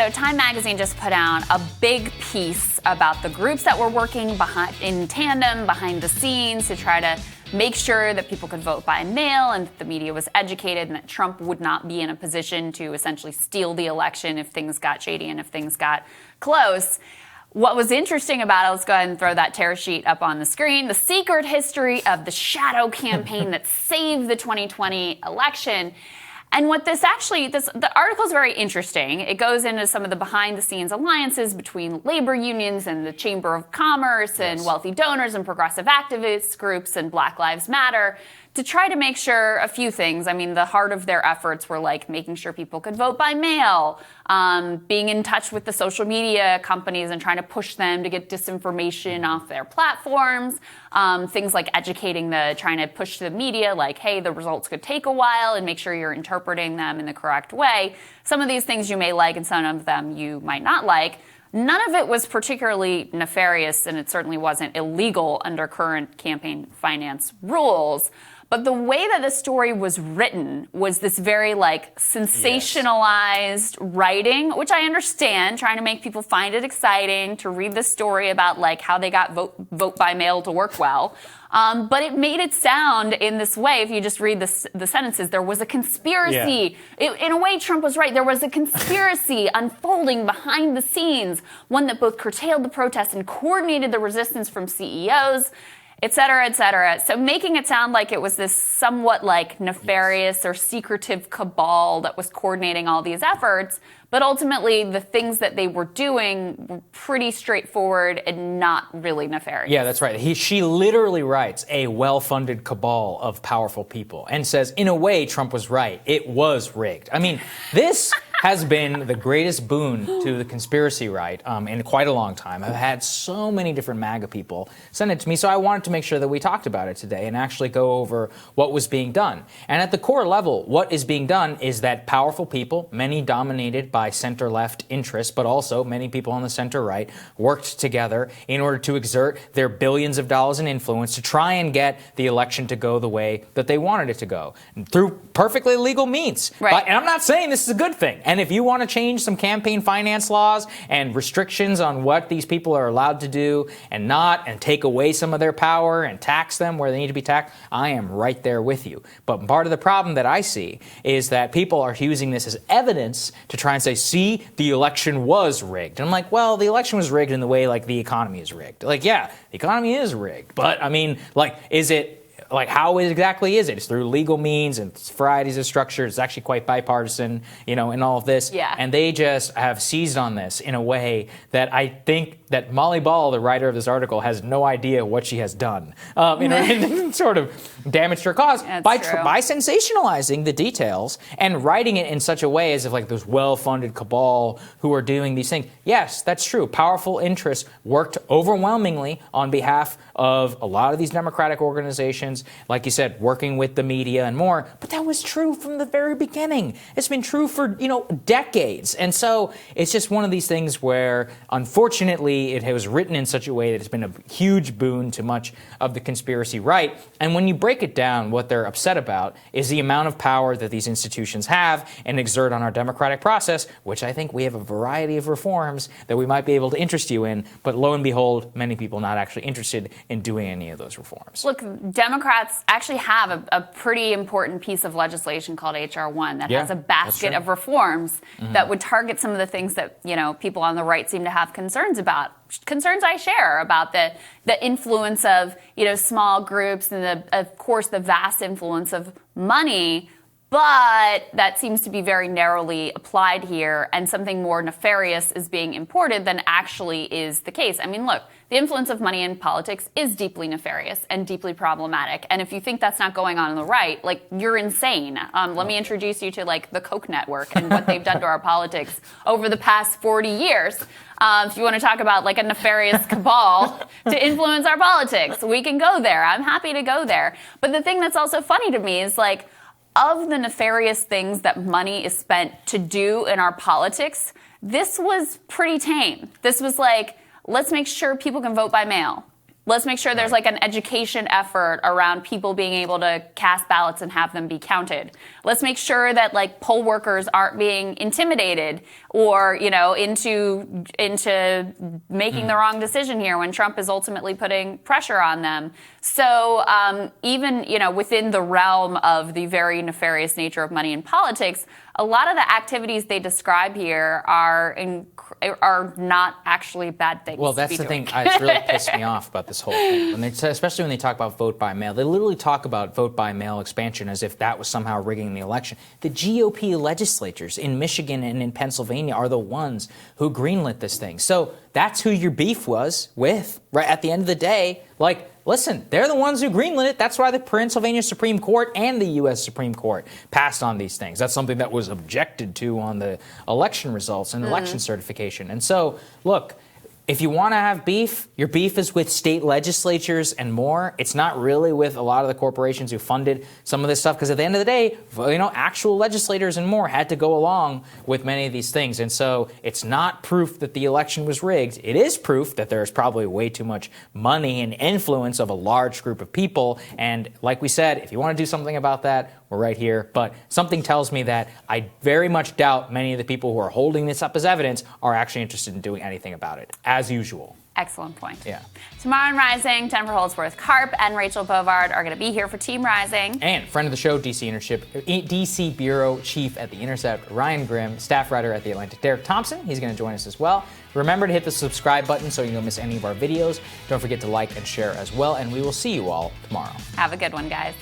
So Time Magazine just put out a big piece about the groups that were working in tandem behind the scenes to try to make sure that people could vote by mail and that the media was educated and that Trump would not be in a position to essentially steal the election if things got shady and if things got close. What was interesting about it, let's go ahead and throw that tear sheet up on the screen, the secret history of the shadow campaign that saved the 2020 election. And what the article is very interesting. It goes into some of the behind-the-scenes alliances between labor unions and the Chamber of Commerce and wealthy donors and progressive activist groups and Black Lives Matter to try to make sure a few things. I mean, the heart of their efforts were like making sure people could vote by mail, being in touch with the social media companies and trying to push them to get disinformation off their platforms, things like trying to push the media like, hey, the results could take a while and make sure you're interpreting them in the correct way. Some of these things you may like and some of them you might not like. None of it was particularly nefarious, and it certainly wasn't illegal under current campaign finance rules. But the way that the story was written was this very sensationalized writing, which I understand, trying to make people find it exciting to read the story about how they got vote by mail to work well. But it made it sound in this way, if you just read the sentences, there was a conspiracy. Yeah. In a way, Trump was right. There was a conspiracy unfolding behind the scenes, one that both curtailed the protests and coordinated the resistance from CEOs, et cetera, et cetera. So making it sound like it was this somewhat nefarious or secretive cabal that was coordinating all these efforts. But ultimately, the things that they were doing were pretty straightforward and not really nefarious. Yeah, that's right. She literally writes a well-funded cabal of powerful people and says, in a way, Trump was right. It was rigged. I mean, this has been the greatest boon to the conspiracy right in quite a long time. I've had so many different MAGA people send it to me, so I wanted to make sure that we talked about it today and actually go over what was being done. And at the core level, what is being done is that powerful people, many dominated by center-left interests, but also many people on the center-right, worked together in order to exert their billions of dollars in influence to try and get the election to go the way that they wanted it to go, through perfectly legal means. Right. And I'm not saying this is a good thing. And if you want to change some campaign finance laws and restrictions on what these people are allowed to do and not, and take away some of their power and tax them where they need to be taxed, I am right there with you. But part of the problem that I see is that people are using this as evidence to try and say, see, the election was rigged. And I'm like, well, the election was rigged in the way the economy is rigged. Yeah, the economy is rigged. But I mean, is it? How exactly is it? It's through legal means and varieties of structure. It's actually quite bipartisan, and all of this. Yeah. And they just have seized on this in a way that I think that Molly Ball, the writer of this article, has no idea what she has done in sort of damaged her cause by sensationalizing the details and writing it in such a way as if this well-funded cabal who are doing these things. Yes, that's true. Powerful interests worked overwhelmingly on behalf of a lot of these Democratic organizations, like you said, working with the media and more. But that was true from the very beginning. It's been true for, decades. And so it's just one of these things where, unfortunately, it was written in such a way that it's been a huge boon to much of the conspiracy right. And when you break it down, what they're upset about is the amount of power that these institutions have and exert on our democratic process, which I think we have a variety of reforms that we might be able to interest you in. But lo and behold, many people not actually interested in doing any of those reforms. Look, Democrats actually have a pretty important piece of legislation called H.R. 1 that has a basket of reforms that would target some of the things that, people on the right seem to have concerns about. Concerns I share about the influence of, small groups and, of course, the vast influence of money. But that seems to be very narrowly applied here, and something more nefarious is being imported than actually is the case. I mean, look, the influence of money in politics is deeply nefarious and deeply problematic. And if you think that's not going on the right, you're insane. Let me introduce you to, the Koch network and what they've done to our politics over the past 40 years. If you want to talk about, a nefarious cabal to influence our politics, we can go there. I'm happy to go there. But the thing that's also funny to me is, of the nefarious things that money is spent to do in our politics, this was pretty tame. This was let's make sure people can vote by mail. Let's make sure there's like an education effort around people being able to cast ballots and have them be counted. Let's make sure that like poll workers aren't being intimidated or, into making the wrong decision here when Trump is ultimately putting pressure on them. So even, within the realm of the very nefarious nature of money in politics, a lot of the activities they describe here are not actually bad things. Well, that's the thing. It's really pissed me off about this whole thing. Especially when they talk about vote by mail. They literally talk about vote by mail expansion as if that was somehow rigging the election. The GOP legislatures in Michigan and in Pennsylvania are the ones who greenlit this thing. So that's who your beef was with, right? At the end of the day, listen, they're the ones who greenlit it. That's why the Pennsylvania Supreme Court and the U.S. Supreme Court passed on these things. That's something that was objected to on the election results and election certification. And so, look, if you want to have beef, your beef is with state legislatures and more. It's not really with a lot of the corporations who funded some of this stuff, because at the end of the day, actual legislators and more had to go along with many of these things. And so it's not proof that the election was rigged. It is proof that there's probably way too much money and influence of a large group of people. And like we said, if you want to do something about that, we're right here. But something tells me that I very much doubt many of the people who are holding this up as evidence are actually interested in doing anything about it, as usual. Excellent point. Yeah. Tomorrow in Rising, Jennifer Holdsworth Karp and Rachel Bovard are going to be here for Team Rising. And friend of the show, DC Bureau Chief at The Intercept, Ryan Grimm, staff writer at The Atlantic, Derek Thompson. He's going to join us as well. Remember to hit the subscribe button so you don't miss any of our videos. Don't forget to like and share as well. And we will see you all tomorrow. Have a good one, guys.